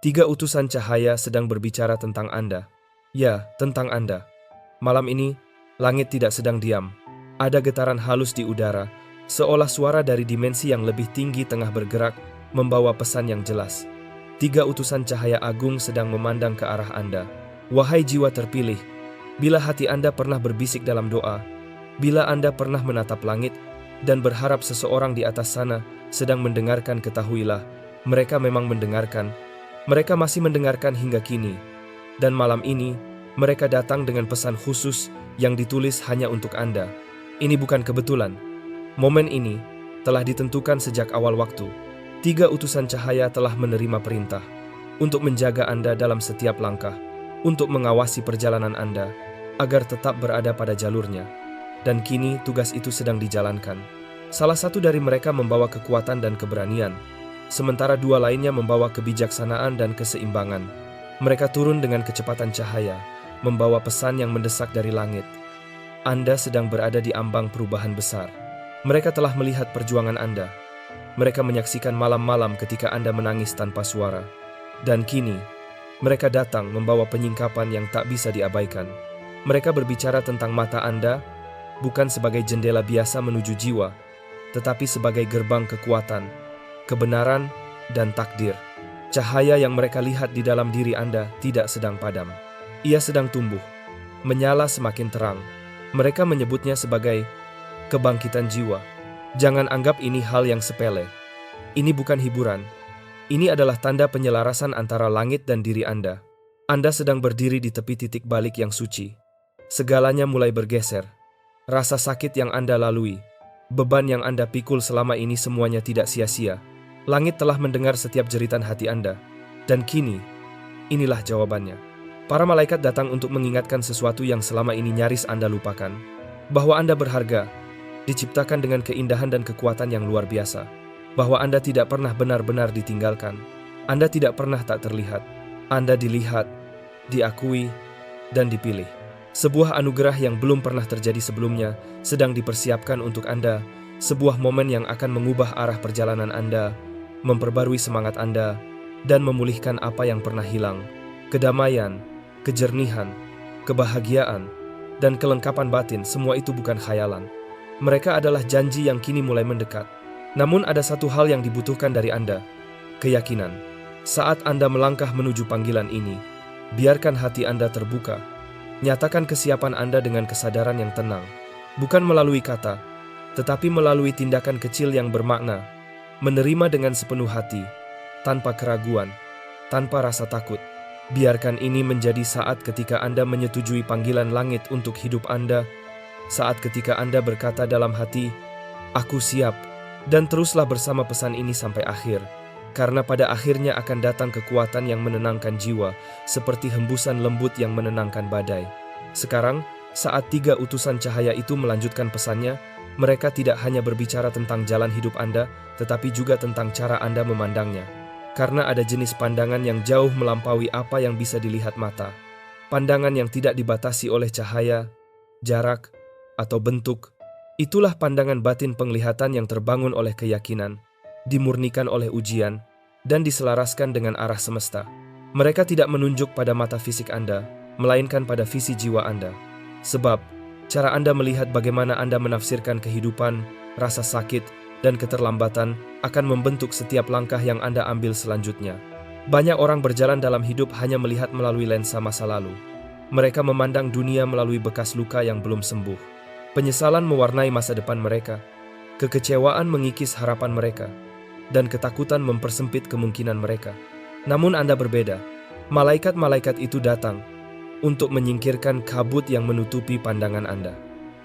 Tiga utusan cahaya sedang berbicara tentang Anda. Ya, tentang Anda. Malam ini, langit tidak sedang diam. Ada getaran halus di udara, seolah suara dari dimensi yang lebih tinggi tengah bergerak, membawa pesan yang jelas. Tiga utusan cahaya agung sedang memandang ke arah Anda. Wahai jiwa terpilih, bila hati Anda pernah berbisik dalam doa, bila Anda pernah menatap langit dan berharap seseorang di atas sana sedang mendengarkan, ketahuilah, mereka memang mendengarkan. Mereka masih mendengarkan hingga kini. Dan malam ini, mereka datang dengan pesan khusus yang ditulis hanya untuk Anda. Ini bukan kebetulan. Momen ini telah ditentukan sejak awal waktu. Tiga utusan cahaya telah menerima perintah untuk menjaga Anda dalam setiap langkah, untuk mengawasi perjalanan Anda, agar tetap berada pada jalurnya. Dan kini tugas itu sedang dijalankan. Salah satu dari mereka membawa kekuatan dan keberanian, sementara dua lainnya membawa kebijaksanaan dan keseimbangan. Mereka turun dengan kecepatan cahaya, membawa pesan yang mendesak dari langit. Anda sedang berada di ambang perubahan besar. Mereka telah melihat perjuangan Anda. Mereka menyaksikan malam-malam ketika Anda menangis tanpa suara. Dan kini, mereka datang membawa penyingkapan yang tak bisa diabaikan. Mereka berbicara tentang mata Anda, bukan sebagai jendela biasa menuju jiwa, tetapi sebagai gerbang kekuatan, kebenaran, dan takdir. Cahaya yang mereka lihat di dalam diri Anda tidak sedang padam. Ia sedang tumbuh, menyala semakin terang. Mereka menyebutnya sebagai kebangkitan jiwa. Jangan anggap ini hal yang sepele. Ini bukan hiburan. Ini adalah tanda penyelarasan antara langit dan diri Anda. Anda sedang berdiri di tepi titik balik yang suci. Segalanya mulai bergeser. Rasa sakit yang Anda lalui, beban yang Anda pikul selama ini, semuanya tidak sia-sia. Langit telah mendengar setiap jeritan hati Anda. Dan kini, inilah jawabannya. Para malaikat datang untuk mengingatkan sesuatu yang selama ini nyaris Anda lupakan. Bahwa Anda berharga, diciptakan dengan keindahan dan kekuatan yang luar biasa. Bahwa Anda tidak pernah benar-benar ditinggalkan. Anda tidak pernah tak terlihat. Anda dilihat, diakui, dan dipilih. Sebuah anugerah yang belum pernah terjadi sebelumnya sedang dipersiapkan untuk Anda. Sebuah momen yang akan mengubah arah perjalanan Anda, memperbarui semangat Anda, dan memulihkan apa yang pernah hilang. Kedamaian, kejernihan, kebahagiaan, dan kelengkapan batin, semua itu bukan khayalan. Mereka adalah janji yang kini mulai mendekat. Namun ada satu hal yang dibutuhkan dari Anda, keyakinan. Saat Anda melangkah menuju panggilan ini, biarkan hati Anda terbuka. Nyatakan kesiapan Anda dengan kesadaran yang tenang. Bukan melalui kata, tetapi melalui tindakan kecil yang bermakna. Menerima dengan sepenuh hati, tanpa keraguan, tanpa rasa takut. Biarkan ini menjadi saat ketika Anda menyetujui panggilan langit untuk hidup Anda. Saat ketika Anda berkata dalam hati, "Aku siap," dan teruslah bersama pesan ini sampai akhir. Karena pada akhirnya akan datang kekuatan yang menenangkan jiwa, seperti hembusan lembut yang menenangkan badai. Sekarang, saat tiga utusan cahaya itu melanjutkan pesannya, mereka tidak hanya berbicara tentang jalan hidup Anda, tetapi juga tentang cara Anda memandangnya. Karena ada jenis pandangan yang jauh melampaui apa yang bisa dilihat mata. Pandangan yang tidak dibatasi oleh cahaya, jarak, atau bentuk. Itulah pandangan batin, penglihatan yang terbangun oleh keyakinan, dimurnikan oleh ujian, dan diselaraskan dengan arah semesta. Mereka tidak menunjuk pada mata fisik Anda, melainkan pada visi jiwa Anda. Sebab, cara Anda melihat bagaimana Anda menafsirkan kehidupan, rasa sakit, dan keterlambatan akan membentuk setiap langkah yang Anda ambil selanjutnya. Banyak orang berjalan dalam hidup hanya melihat melalui lensa masa lalu. Mereka memandang dunia melalui bekas luka yang belum sembuh. Penyesalan mewarnai masa depan mereka. Kekecewaan mengikis harapan mereka. Dan ketakutan mempersempit kemungkinan mereka. Namun Anda berbeda. Malaikat-malaikat itu datang untuk menyingkirkan kabut yang menutupi pandangan Anda.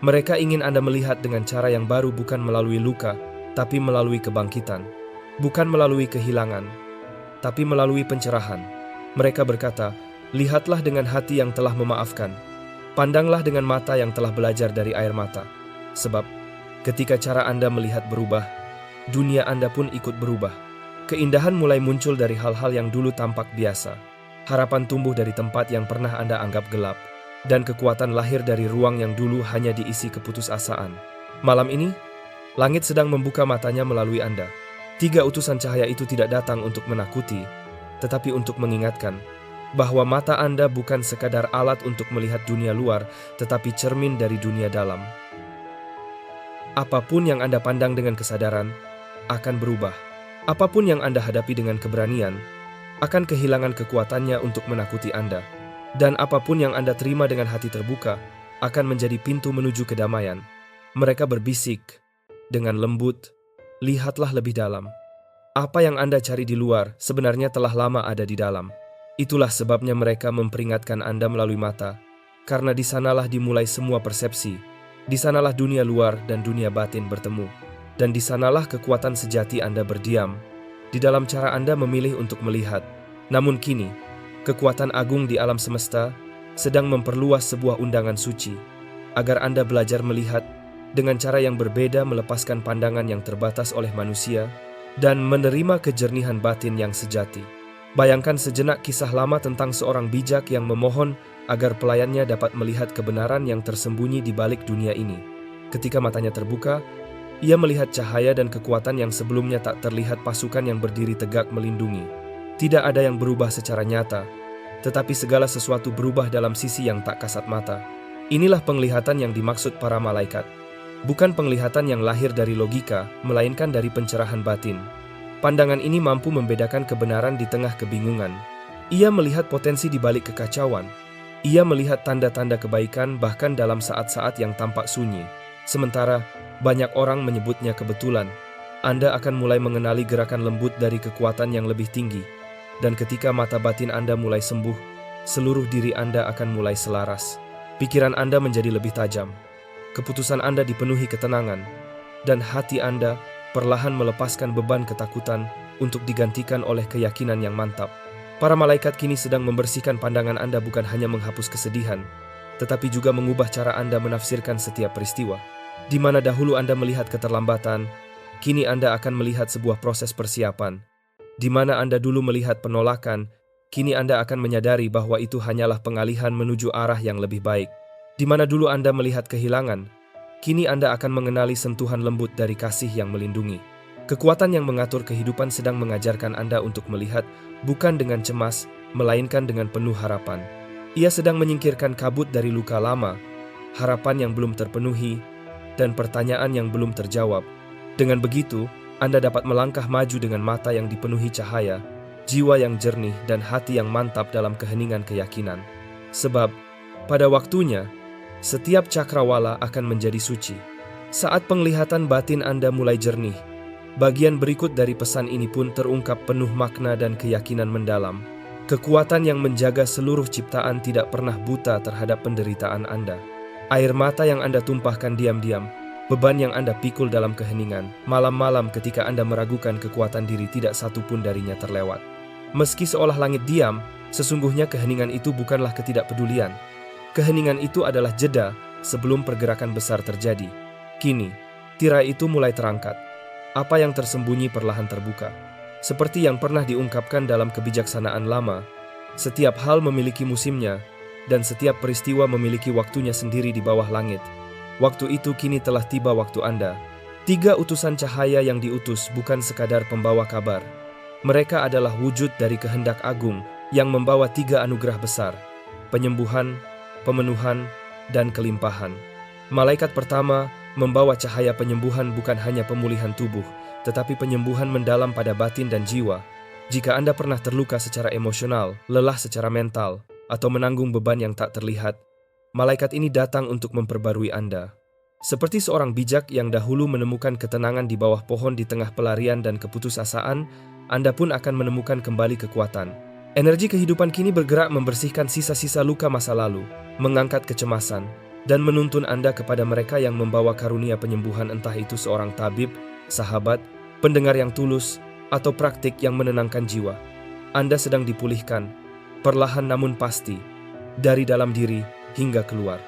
Mereka ingin Anda melihat dengan cara yang baru, bukan melalui luka, tapi melalui kebangkitan. Bukan melalui kehilangan, tapi melalui pencerahan. Mereka berkata, "Lihatlah dengan hati yang telah memaafkan. Pandanglah dengan mata yang telah belajar dari air mata." Sebab, ketika cara Anda melihat berubah, dunia Anda pun ikut berubah. Keindahan mulai muncul dari hal-hal yang dulu tampak biasa. Harapan tumbuh dari tempat yang pernah Anda anggap gelap. Dan kekuatan lahir dari ruang yang dulu hanya diisi keputusasaan. Malam ini, langit sedang membuka matanya melalui Anda. Tiga utusan cahaya itu tidak datang untuk menakuti, tetapi untuk mengingatkan bahwa mata Anda bukan sekadar alat untuk melihat dunia luar, tetapi cermin dari dunia dalam. Apapun yang Anda pandang dengan kesadaran akan berubah. Apapun yang Anda hadapi dengan keberanian akan kehilangan kekuatannya untuk menakuti Anda. Dan apapun yang Anda terima dengan hati terbuka akan menjadi pintu menuju kedamaian. Mereka berbisik dengan lembut, lihatlah lebih dalam. Apa yang Anda cari di luar sebenarnya telah lama ada di dalam. Itulah sebabnya mereka memperingatkan Anda melalui mata, karena di sanalah dimulai semua persepsi. Di sanalah dunia luar dan dunia batin bertemu. Dan di sanalah kekuatan sejati Anda berdiam, di dalam cara Anda memilih untuk melihat. Namun kini, kekuatan agung di alam semesta sedang memperluas sebuah undangan suci, agar Anda belajar melihat dengan cara yang berbeda, melepaskan pandangan yang terbatas oleh manusia, dan menerima kejernihan batin yang sejati. Bayangkan sejenak kisah lama tentang seorang bijak yang memohon agar pelayannya dapat melihat kebenaran yang tersembunyi di balik dunia ini. Ketika matanya terbuka, ia melihat cahaya dan kekuatan yang sebelumnya tak terlihat, pasukan yang berdiri tegak melindungi. Tidak ada yang berubah secara nyata, tetapi segala sesuatu berubah dalam sisi yang tak kasat mata. Inilah penglihatan yang dimaksud para malaikat. Bukan penglihatan yang lahir dari logika, melainkan dari pencerahan batin. Pandangan ini mampu membedakan kebenaran di tengah kebingungan. Ia melihat potensi di balik kekacauan. Ia melihat tanda-tanda kebaikan bahkan dalam saat-saat yang tampak sunyi. Sementara banyak orang menyebutnya kebetulan, Anda akan mulai mengenali gerakan lembut dari kekuatan yang lebih tinggi. Dan ketika mata batin Anda mulai sembuh, seluruh diri Anda akan mulai selaras. Pikiran Anda menjadi lebih tajam. Keputusan Anda dipenuhi ketenangan, dan hati Anda perlahan melepaskan beban ketakutan untuk digantikan oleh keyakinan yang mantap. Para malaikat kini sedang membersihkan pandangan Anda, bukan hanya menghapus kesedihan, tetapi juga mengubah cara Anda menafsirkan setiap peristiwa. Di mana dahulu Anda melihat keterlambatan, kini Anda akan melihat sebuah proses persiapan. Di mana Anda dulu melihat penolakan, kini Anda akan menyadari bahwa itu hanyalah pengalihan menuju arah yang lebih baik. Di mana dulu Anda melihat kehilangan, kini Anda akan mengenali sentuhan lembut dari kasih yang melindungi. Kekuatan yang mengatur kehidupan sedang mengajarkan Anda untuk melihat bukan dengan cemas, melainkan dengan penuh harapan. Ia sedang menyingkirkan kabut dari luka lama, harapan yang belum terpenuhi, dan pertanyaan yang belum terjawab. Dengan begitu, Anda dapat melangkah maju dengan mata yang dipenuhi cahaya, jiwa yang jernih, dan hati yang mantap dalam keheningan keyakinan. Sebab, pada waktunya, setiap cakrawala akan menjadi suci. Saat penglihatan batin Anda mulai jernih, bagian berikut dari pesan ini pun terungkap penuh makna dan keyakinan mendalam. Kekuatan yang menjaga seluruh ciptaan tidak pernah buta terhadap penderitaan Anda. Air mata yang Anda tumpahkan diam-diam, beban yang Anda pikul dalam keheningan, malam-malam ketika Anda meragukan kekuatan diri, tidak satu pun darinya terlewat. Meski seolah langit diam, sesungguhnya keheningan itu bukanlah ketidakpedulian. Keheningan itu adalah jeda sebelum pergerakan besar terjadi. Kini, tirai itu mulai terangkat. Apa yang tersembunyi perlahan terbuka. Seperti yang pernah diungkapkan dalam kebijaksanaan lama, setiap hal memiliki musimnya, dan setiap peristiwa memiliki waktunya sendiri di bawah langit. Waktu itu kini telah tiba waktu Anda. 3 utusan cahaya yang diutus bukan sekadar pembawa kabar. Mereka adalah wujud dari kehendak agung yang membawa 3 anugerah besar: penyembuhan, pemenuhan, dan kelimpahan. Malaikat pertama membawa cahaya penyembuhan, bukan hanya pemulihan tubuh, tetapi penyembuhan mendalam pada batin dan jiwa. Jika Anda pernah terluka secara emosional, lelah secara mental, atau menanggung beban yang tak terlihat, malaikat ini datang untuk memperbarui Anda. Seperti seorang bijak yang dahulu menemukan ketenangan di bawah pohon di tengah pelarian dan keputusasaan, Anda pun akan menemukan kembali kekuatan. Energi kehidupan kini bergerak membersihkan sisa-sisa luka masa lalu, mengangkat kecemasan, dan menuntun Anda kepada mereka yang membawa karunia penyembuhan, entah itu seorang tabib, sahabat, pendengar yang tulus, atau praktik yang menenangkan jiwa. Anda sedang dipulihkan, perlahan namun pasti, dari dalam diri hingga keluar.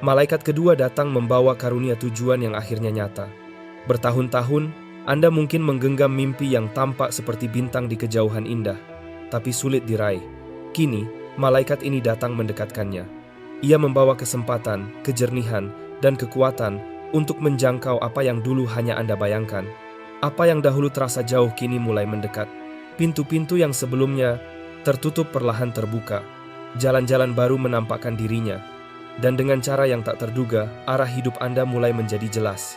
Malaikat kedua datang membawa karunia tujuan yang akhirnya nyata. Bertahun-tahun, Anda mungkin menggenggam mimpi yang tampak seperti bintang di kejauhan indah, tapi sulit diraih. Kini, malaikat ini datang mendekatkannya. Ia membawa kesempatan, kejernihan, dan kekuatan untuk menjangkau apa yang dulu hanya Anda bayangkan. Apa yang dahulu terasa jauh kini mulai mendekat. Pintu-pintu yang sebelumnya tertutup perlahan terbuka, jalan-jalan baru menampakkan dirinya, dan dengan cara yang tak terduga, arah hidup Anda mulai menjadi jelas.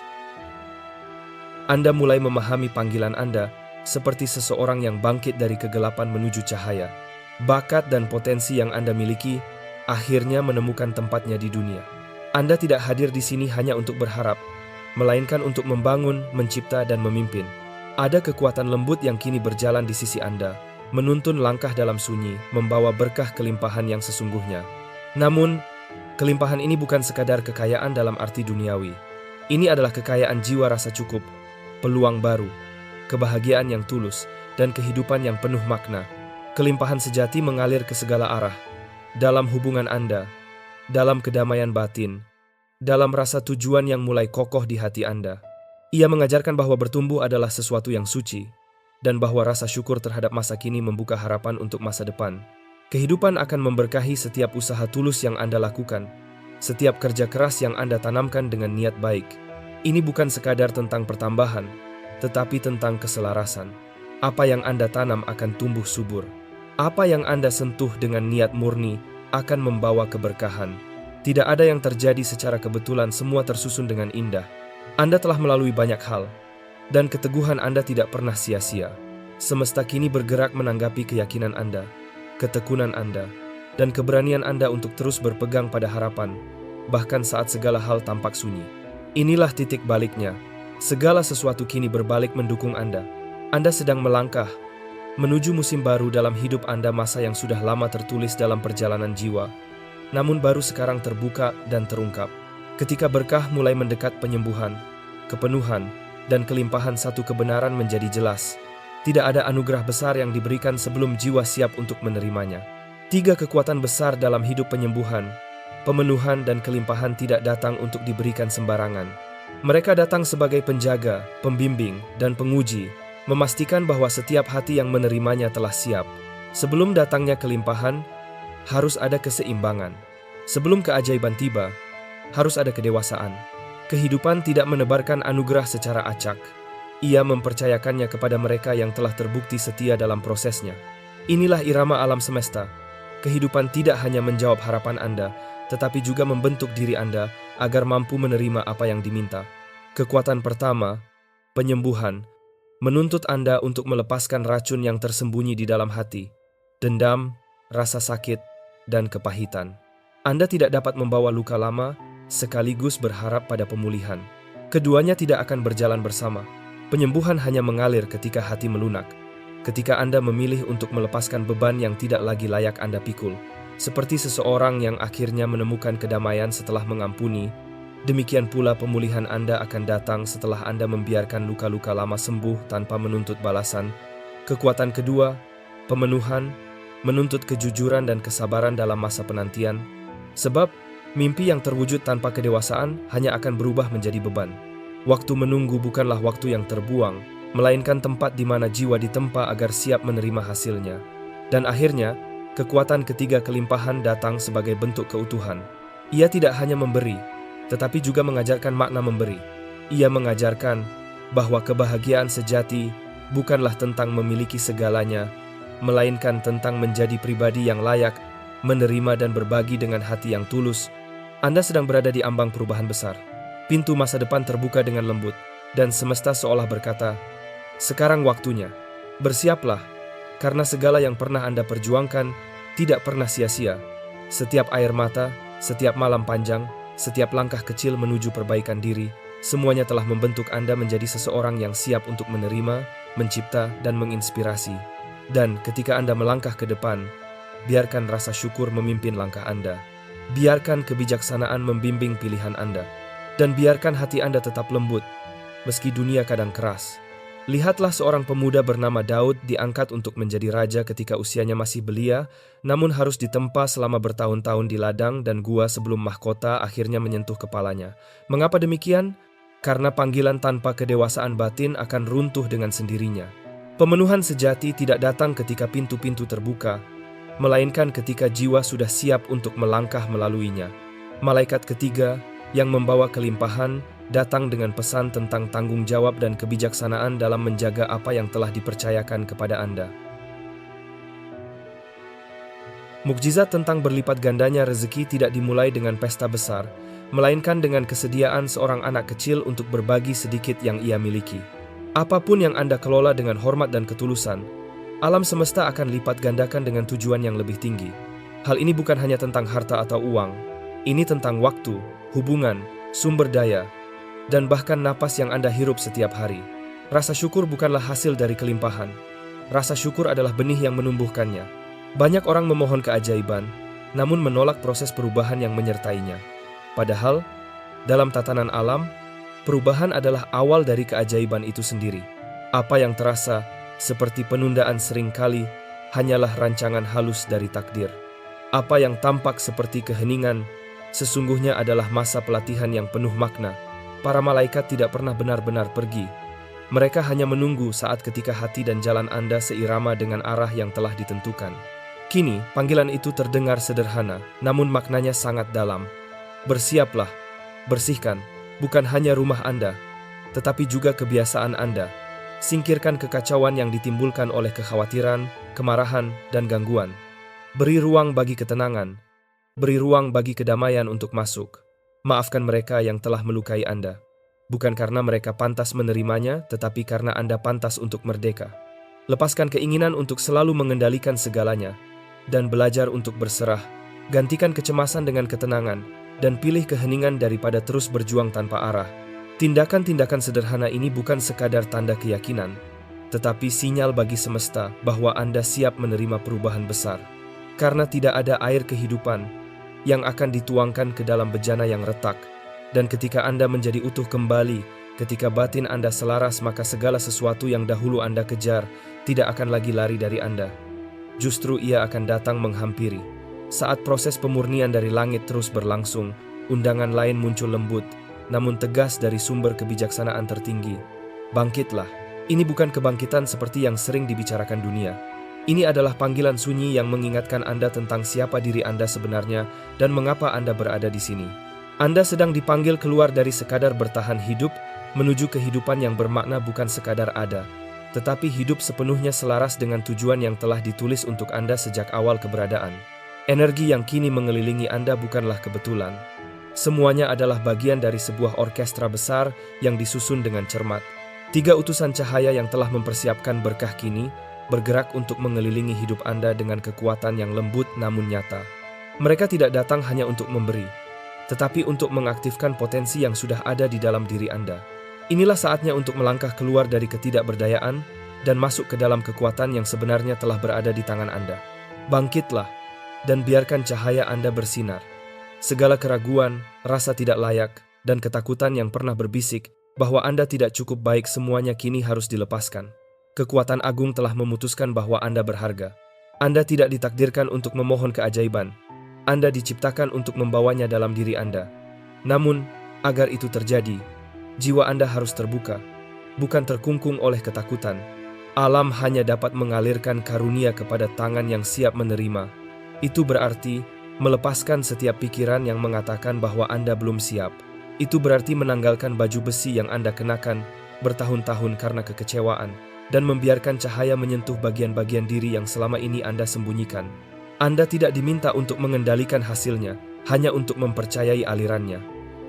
Anda mulai memahami panggilan Anda seperti seseorang yang bangkit dari kegelapan menuju cahaya. Bakat dan potensi yang Anda miliki akhirnya menemukan tempatnya di dunia. Anda tidak hadir di sini hanya untuk berharap, melainkan untuk membangun, mencipta, dan memimpin. Ada kekuatan lembut yang kini berjalan di sisi Anda, menuntun langkah dalam sunyi, membawa berkah kelimpahan yang sesungguhnya. Namun, kelimpahan ini bukan sekadar kekayaan dalam arti duniawi. Ini adalah kekayaan jiwa rasa cukup, peluang baru, kebahagiaan yang tulus, dan kehidupan yang penuh makna. Kelimpahan sejati mengalir ke segala arah, dalam hubungan Anda, dalam kedamaian batin, dalam rasa tujuan yang mulai kokoh di hati Anda. Ia mengajarkan bahwa bertumbuh adalah sesuatu yang suci, dan bahwa rasa syukur terhadap masa kini membuka harapan untuk masa depan. Kehidupan akan memberkahi setiap usaha tulus yang Anda lakukan, setiap kerja keras yang Anda tanamkan dengan niat baik. Ini bukan sekadar tentang pertambahan, tetapi tentang keselarasan. Apa yang Anda tanam akan tumbuh subur. Apa yang Anda sentuh dengan niat murni akan membawa keberkahan. Tidak ada yang terjadi secara kebetulan, semua tersusun dengan indah. Anda telah melalui banyak hal, dan keteguhan Anda tidak pernah sia-sia. Semesta kini bergerak menanggapi keyakinan Anda, ketekunan Anda, dan keberanian Anda untuk terus berpegang pada harapan, bahkan saat segala hal tampak sunyi. Inilah titik baliknya. Segala sesuatu kini berbalik mendukung Anda. Anda sedang melangkah menuju musim baru dalam hidup Anda, masa yang sudah lama tertulis dalam perjalanan jiwa, namun baru sekarang terbuka dan terungkap. Ketika berkah mulai mendekat, penyembuhan, kepenuhan, dan kelimpahan satu kebenaran menjadi jelas. Tidak ada anugerah besar yang diberikan sebelum jiwa siap untuk menerimanya. 3 kekuatan besar dalam hidup: penyembuhan, pemenuhan, dan kelimpahan tidak datang untuk diberikan sembarangan. Mereka datang sebagai penjaga, pembimbing, dan penguji, memastikan bahwa setiap hati yang menerimanya telah siap. Sebelum datangnya kelimpahan, harus ada keseimbangan. Sebelum keajaiban tiba, harus ada kedewasaan. Kehidupan tidak menebarkan anugerah secara acak. Ia mempercayakannya kepada mereka yang telah terbukti setia dalam prosesnya. Inilah irama alam semesta. Kehidupan tidak hanya menjawab harapan Anda, tetapi juga membentuk diri Anda agar mampu menerima apa yang diminta. Kekuatan pertama, penyembuhan, menuntut Anda untuk melepaskan racun yang tersembunyi di dalam hati, dendam, rasa sakit, dan kepahitan. Anda tidak dapat membawa luka lama sekaligus berharap pada pemulihan. Keduanya tidak akan berjalan bersama. Penyembuhan hanya mengalir ketika hati melunak, ketika Anda memilih untuk melepaskan beban yang tidak lagi layak Anda pikul. Seperti seseorang yang akhirnya menemukan kedamaian setelah mengampuni, demikian pula pemulihan Anda akan datang setelah Anda membiarkan luka-luka lama sembuh tanpa menuntut balasan. Kekuatan kedua, pemenuhan, menuntut kejujuran dan kesabaran dalam masa penantian. Sebab, mimpi yang terwujud tanpa kedewasaan hanya akan berubah menjadi beban. Waktu menunggu bukanlah waktu yang terbuang, melainkan tempat di mana jiwa ditempa agar siap menerima hasilnya. Dan akhirnya, kekuatan ketiga, kelimpahan, datang sebagai bentuk keutuhan. Ia tidak hanya memberi, tetapi juga mengajarkan makna memberi. Ia mengajarkan bahwa kebahagiaan sejati bukanlah tentang memiliki segalanya, melainkan tentang menjadi pribadi yang layak, menerima dan berbagi dengan hati yang tulus. Anda sedang berada di ambang perubahan besar. Pintu masa depan terbuka dengan lembut, dan semesta seolah berkata, "Sekarang waktunya. Bersiaplah, karena segala yang pernah Anda perjuangkan tidak pernah sia-sia. Setiap air mata, setiap malam panjang, setiap langkah kecil menuju perbaikan diri, semuanya telah membentuk Anda menjadi seseorang yang siap untuk menerima, mencipta, dan menginspirasi. Dan ketika Anda melangkah ke depan, biarkan rasa syukur memimpin langkah Anda. Biarkan kebijaksanaan membimbing pilihan Anda. Dan biarkan hati Anda tetap lembut, meski dunia kadang keras. Lihatlah seorang pemuda bernama Daud diangkat untuk menjadi raja ketika usianya masih belia, namun harus ditempa selama bertahun-tahun di ladang dan gua sebelum mahkota akhirnya menyentuh kepalanya. Mengapa demikian? Karena panggilan tanpa kedewasaan batin akan runtuh dengan sendirinya. Pemenuhan sejati tidak datang ketika pintu-pintu terbuka, melainkan ketika jiwa sudah siap untuk melangkah melaluinya. Malaikat ketiga, yang membawa kelimpahan, datang dengan pesan tentang tanggung jawab dan kebijaksanaan dalam menjaga apa yang telah dipercayakan kepada Anda. Mukjizat tentang berlipat gandanya rezeki tidak dimulai dengan pesta besar, melainkan dengan kesediaan seorang anak kecil untuk berbagi sedikit yang ia miliki. Apapun yang Anda kelola dengan hormat dan ketulusan, alam semesta akan lipat gandakan dengan tujuan yang lebih tinggi. Hal ini bukan hanya tentang harta atau uang, ini tentang waktu, hubungan, sumber daya, dan bahkan napas yang Anda hirup setiap hari. Rasa syukur bukanlah hasil dari kelimpahan. Rasa syukur adalah benih yang menumbuhkannya. Banyak orang memohon keajaiban, namun menolak proses perubahan yang menyertainya. Padahal, dalam tatanan alam, perubahan adalah awal dari keajaiban itu sendiri. Apa yang terasa seperti penundaan seringkali hanyalah rancangan halus dari takdir. Apa yang tampak seperti keheningan, sesungguhnya adalah masa pelatihan yang penuh makna. Para malaikat tidak pernah benar-benar pergi. Mereka hanya menunggu saat ketika hati dan jalan Anda seirama dengan arah yang telah ditentukan. Kini, panggilan itu terdengar sederhana, namun maknanya sangat dalam. Bersiaplah, bersihkan, bukan hanya rumah Anda, tetapi juga kebiasaan Anda. Singkirkan kekacauan yang ditimbulkan oleh kekhawatiran, kemarahan, dan gangguan. Beri ruang bagi ketenangan. Beri ruang bagi kedamaian untuk masuk. Maafkan mereka yang telah melukai Anda. Bukan karena mereka pantas menerimanya, tetapi karena Anda pantas untuk merdeka. Lepaskan keinginan untuk selalu mengendalikan segalanya, dan belajar untuk berserah. Gantikan kecemasan dengan ketenangan, dan pilih keheningan daripada terus berjuang tanpa arah. Tindakan-tindakan sederhana ini bukan sekadar tanda keyakinan, tetapi sinyal bagi semesta bahwa Anda siap menerima perubahan besar. Karena tidak ada air kehidupan yang akan dituangkan ke dalam bejana yang retak, dan ketika Anda menjadi utuh kembali, ketika batin Anda selaras, maka segala sesuatu yang dahulu Anda kejar tidak akan lagi lari dari Anda. Justru ia akan datang menghampiri. Saat proses pemurnian dari langit terus berlangsung, undangan lain muncul lembut, namun tegas dari sumber kebijaksanaan tertinggi. Bangkitlah. Ini bukan kebangkitan seperti yang sering dibicarakan dunia. Ini adalah panggilan sunyi yang mengingatkan Anda tentang siapa diri Anda sebenarnya dan mengapa Anda berada di sini. Anda sedang dipanggil keluar dari sekadar bertahan hidup, menuju kehidupan yang bermakna, bukan sekadar ada, tetapi hidup sepenuhnya selaras dengan tujuan yang telah ditulis untuk Anda sejak awal keberadaan. Energi yang kini mengelilingi Anda bukanlah kebetulan. Semuanya adalah bagian dari sebuah orkestra besar yang disusun dengan cermat. 3 utusan cahaya yang telah mempersiapkan berkah kini bergerak untuk mengelilingi hidup Anda dengan kekuatan yang lembut namun nyata. Mereka tidak datang hanya untuk memberi, tetapi untuk mengaktifkan potensi yang sudah ada di dalam diri Anda. Inilah saatnya untuk melangkah keluar dari ketidakberdayaan dan masuk ke dalam kekuatan yang sebenarnya telah berada di tangan Anda. Bangkitlah dan biarkan cahaya Anda bersinar. Segala keraguan, rasa tidak layak, dan ketakutan yang pernah berbisik bahwa Anda tidak cukup baik, semuanya kini harus dilepaskan. Kekuatan agung telah memutuskan bahwa Anda berharga. Anda tidak ditakdirkan untuk memohon keajaiban. Anda diciptakan untuk membawanya dalam diri Anda. Namun, agar itu terjadi, jiwa Anda harus terbuka, bukan terkungkung oleh ketakutan. Alam hanya dapat mengalirkan karunia kepada tangan yang siap menerima. Itu berarti melepaskan setiap pikiran yang mengatakan bahwa Anda belum siap. Itu berarti menanggalkan baju besi yang Anda kenakan bertahun-tahun karena kekecewaan, dan membiarkan cahaya menyentuh bagian-bagian diri yang selama ini Anda sembunyikan. Anda tidak diminta untuk mengendalikan hasilnya, hanya untuk mempercayai alirannya.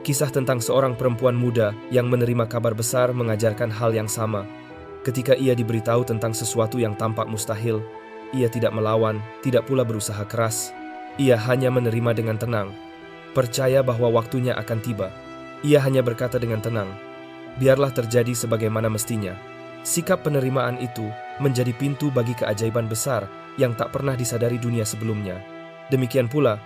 Kisah tentang seorang perempuan muda yang menerima kabar besar mengajarkan hal yang sama. Ketika ia diberitahu tentang sesuatu yang tampak mustahil, ia tidak melawan, tidak pula berusaha keras. Ia hanya menerima dengan tenang, percaya bahwa waktunya akan tiba. Ia hanya berkata dengan tenang, "Biarlah terjadi sebagaimana mestinya." Sikap penerimaan itu menjadi pintu bagi keajaiban besar yang tak pernah disadari dunia sebelumnya. Demikian pula,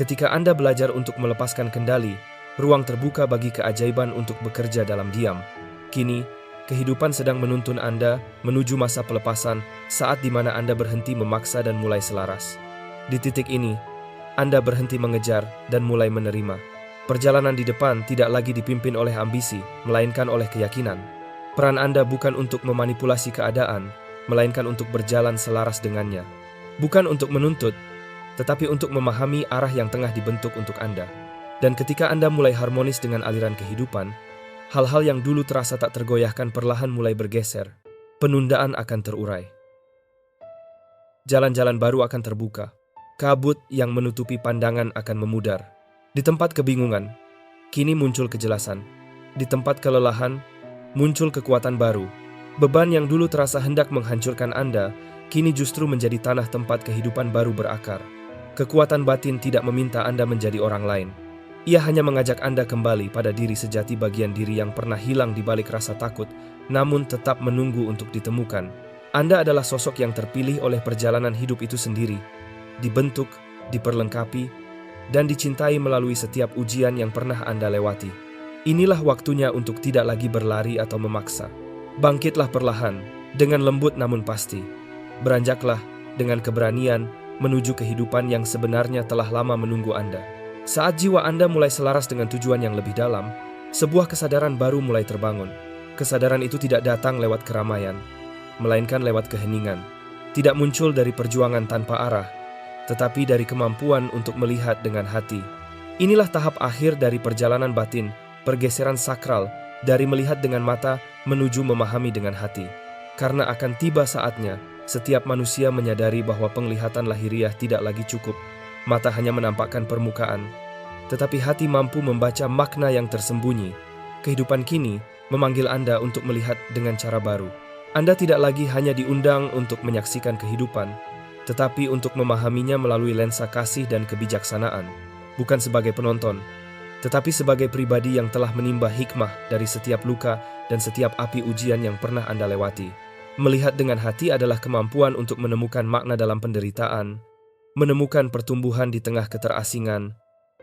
ketika Anda belajar untuk melepaskan kendali, ruang terbuka bagi keajaiban untuk bekerja dalam diam. Kini, kehidupan sedang menuntun Anda menuju masa pelepasan, saat di mana Anda berhenti memaksa dan mulai selaras. Di titik ini, Anda berhenti mengejar dan mulai menerima. Perjalanan di depan tidak lagi dipimpin oleh ambisi, melainkan oleh keyakinan. Peran Anda bukan untuk memanipulasi keadaan, melainkan untuk berjalan selaras dengannya. Bukan untuk menuntut, tetapi untuk memahami arah yang tengah dibentuk untuk Anda. Dan ketika Anda mulai harmonis dengan aliran kehidupan, hal-hal yang dulu terasa tak tergoyahkan perlahan mulai bergeser. Penundaan akan terurai. Jalan-jalan baru akan terbuka. kabut yang menutupi pandangan akan memudar. Di tempat kebingungan, kini muncul kejelasan. Di tempat kelelahan, muncul kekuatan baru. Beban yang dulu terasa hendak menghancurkan Anda, kini justru menjadi tanah tempat kehidupan baru berakar. Kekuatan batin tidak meminta Anda menjadi orang lain. Ia hanya mengajak Anda kembali pada diri sejati, bagian diri yang pernah hilang di balik rasa takut, namun tetap menunggu untuk ditemukan. Anda adalah sosok yang terpilih oleh perjalanan hidup itu sendiri, dibentuk, diperlengkapi, dan dicintai melalui setiap ujian yang pernah Anda lewati. Inilah waktunya untuk tidak lagi berlari atau memaksa. Bangkitlah perlahan, dengan lembut namun pasti. Beranjaklah dengan keberanian menuju kehidupan yang sebenarnya telah lama menunggu Anda. Saat jiwa Anda mulai selaras dengan tujuan yang lebih dalam, sebuah kesadaran baru mulai terbangun. Kesadaran itu tidak datang lewat keramaian, melainkan lewat keheningan. Tidak muncul dari perjuangan tanpa arah, tetapi dari kemampuan untuk melihat dengan hati. Inilah tahap akhir dari perjalanan batin, pergeseran sakral dari melihat dengan mata menuju memahami dengan hati. Karena akan tiba saatnya, setiap manusia menyadari bahwa penglihatan lahiriah tidak lagi cukup. Mata hanya menampakkan permukaan, tetapi hati mampu membaca makna yang tersembunyi. Kehidupan kini memanggil Anda untuk melihat dengan cara baru. Anda tidak lagi hanya diundang untuk menyaksikan kehidupan, tetapi untuk memahaminya melalui lensa kasih dan kebijaksanaan. Bukan sebagai penonton, tetapi sebagai pribadi yang telah menimba hikmah dari setiap luka dan setiap api ujian yang pernah Anda lewati. Melihat dengan hati adalah kemampuan untuk menemukan makna dalam penderitaan, menemukan pertumbuhan di tengah keterasingan,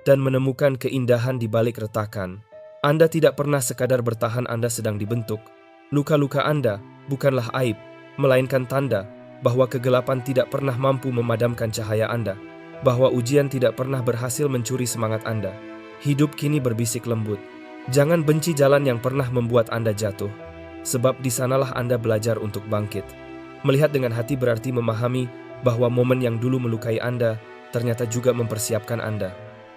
dan menemukan keindahan di balik retakan. Anda tidak pernah sekadar bertahan, Anda sedang dibentuk. Luka-luka Anda bukanlah aib, melainkan tanda bahwa kegelapan tidak pernah mampu memadamkan cahaya Anda, bahwa ujian tidak pernah berhasil mencuri semangat Anda. Hidup kini berbisik lembut. Jangan benci jalan yang pernah membuat Anda jatuh, sebab di sanalah Anda belajar untuk bangkit. Melihat dengan hati berarti memahami bahwa momen yang dulu melukai Anda ternyata juga mempersiapkan Anda.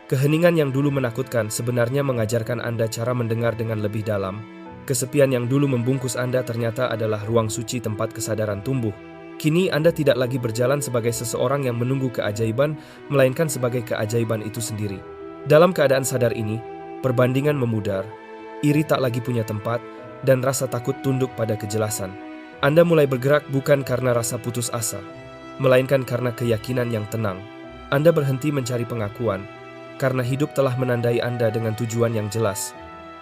Keheningan yang dulu menakutkan sebenarnya mengajarkan Anda cara mendengar dengan lebih dalam. Kesepian yang dulu membungkus Anda ternyata adalah ruang suci tempat kesadaran tumbuh. Kini Anda tidak lagi berjalan sebagai seseorang yang menunggu keajaiban, melainkan sebagai keajaiban itu sendiri. Dalam keadaan sadar ini, perbandingan memudar, iri tak lagi punya tempat, dan rasa takut tunduk pada kejelasan. Anda mulai bergerak bukan karena rasa putus asa, melainkan karena keyakinan yang tenang. Anda berhenti mencari pengakuan, karena hidup telah menandai Anda dengan tujuan yang jelas.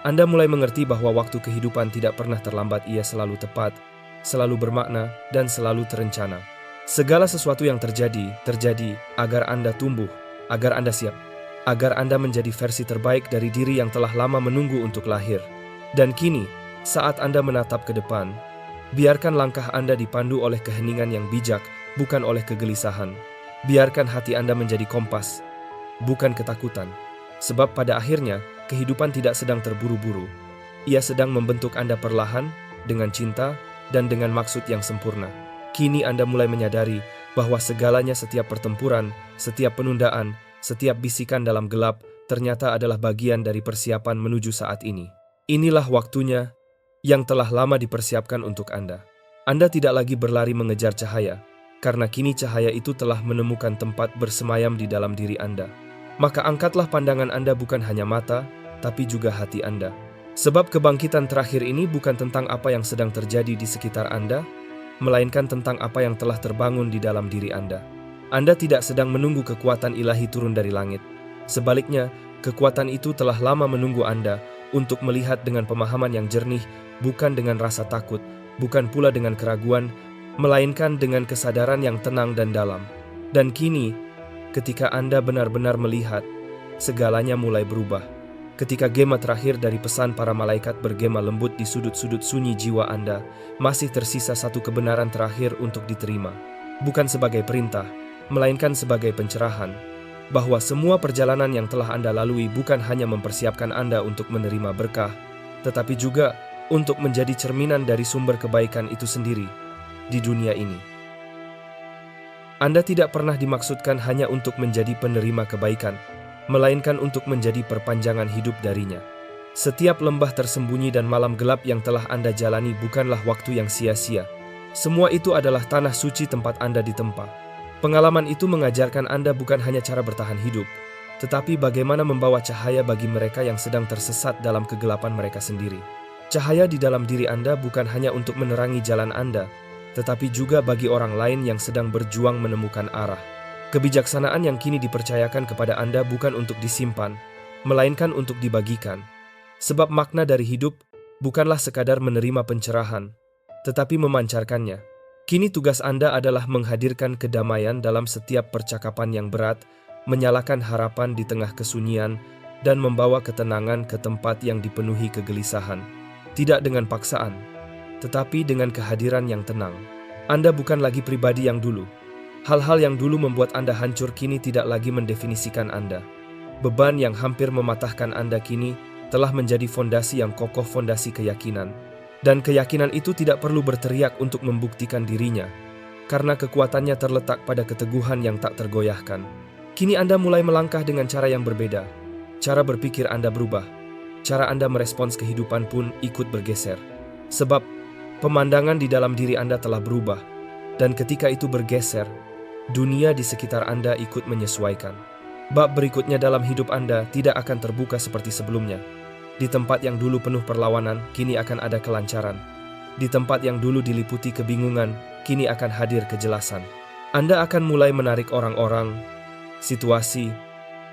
Anda mulai mengerti bahwa waktu kehidupan tidak pernah terlambat, ia selalu tepat, selalu bermakna, dan selalu terencana. Segala sesuatu yang terjadi agar Anda tumbuh, agar Anda siap, agar Anda menjadi versi terbaik dari diri yang telah lama menunggu untuk lahir. Dan kini, saat Anda menatap ke depan, biarkan langkah Anda dipandu oleh keheningan yang bijak, bukan oleh kegelisahan. Biarkan hati Anda menjadi kompas, bukan ketakutan. Sebab pada akhirnya, kehidupan tidak sedang terburu-buru. Ia sedang membentuk Anda perlahan, dengan cinta, dan dengan maksud yang sempurna. Kini Anda mulai menyadari bahwa segalanya, setiap pertempuran, setiap penundaan, setiap bisikan dalam gelap, ternyata adalah bagian dari persiapan menuju saat ini. Inilah waktunya yang telah lama dipersiapkan untuk Anda. Anda tidak lagi berlari mengejar cahaya, karena kini cahaya itu telah menemukan tempat bersemayam di dalam diri Anda. Maka angkatlah pandangan Anda, bukan hanya mata, tapi juga hati Anda. Sebab kebangkitan terakhir ini bukan tentang apa yang sedang terjadi di sekitar Anda, melainkan tentang apa yang telah terbangun di dalam diri Anda. Anda tidak sedang menunggu kekuatan ilahi turun dari langit. Sebaliknya, kekuatan itu telah lama menunggu Anda untuk melihat dengan pemahaman yang jernih, bukan dengan rasa takut, bukan pula dengan keraguan, melainkan dengan kesadaran yang tenang dan dalam. Dan kini, ketika Anda benar-benar melihat, segalanya mulai berubah. Ketika gema terakhir dari pesan para malaikat bergema lembut di sudut-sudut sunyi jiwa Anda, masih tersisa satu kebenaran terakhir untuk diterima. Bukan sebagai perintah, melainkan sebagai pencerahan, bahwa semua perjalanan yang telah Anda lalui bukan hanya mempersiapkan Anda untuk menerima berkah, tetapi juga untuk menjadi cerminan dari sumber kebaikan itu sendiri di dunia ini. Anda tidak pernah dimaksudkan hanya untuk menjadi penerima kebaikan, melainkan untuk menjadi perpanjangan hidup darinya. Setiap lembah tersembunyi dan malam gelap yang telah Anda jalani bukanlah waktu yang sia-sia. Semua itu adalah tanah suci tempat Anda ditempa. Pengalaman itu mengajarkan Anda bukan hanya cara bertahan hidup, tetapi bagaimana membawa cahaya bagi mereka yang sedang tersesat dalam kegelapan mereka sendiri. Cahaya di dalam diri Anda bukan hanya untuk menerangi jalan Anda, tetapi juga bagi orang lain yang sedang berjuang menemukan arah. Kebijaksanaan yang kini dipercayakan kepada Anda bukan untuk disimpan, melainkan untuk dibagikan. Sebab makna dari hidup bukanlah sekadar menerima pencerahan, tetapi memancarkannya. Kini tugas Anda adalah menghadirkan kedamaian dalam setiap percakapan yang berat, menyalakan harapan di tengah kesunyian, dan membawa ketenangan ke tempat yang dipenuhi kegelisahan. Tidak dengan paksaan, tetapi dengan kehadiran yang tenang. Anda bukan lagi pribadi yang dulu. Hal-hal yang dulu membuat Anda hancur kini tidak lagi mendefinisikan Anda. Beban yang hampir mematahkan Anda kini telah menjadi fondasi yang kokoh, fondasi keyakinan. Dan keyakinan itu tidak perlu berteriak untuk membuktikan dirinya, karena kekuatannya terletak pada keteguhan yang tak tergoyahkan. Kini Anda mulai melangkah dengan cara yang berbeda. Cara berpikir Anda berubah. Cara Anda merespons kehidupan pun ikut bergeser. Sebab pemandangan di dalam diri Anda telah berubah. Dan ketika itu bergeser, dunia di sekitar Anda ikut menyesuaikan. Bab berikutnya dalam hidup Anda tidak akan terbuka seperti sebelumnya. Di tempat yang dulu penuh perlawanan, kini akan ada kelancaran. Di tempat yang dulu diliputi kebingungan, kini akan hadir kejelasan. Anda akan mulai menarik orang-orang, situasi,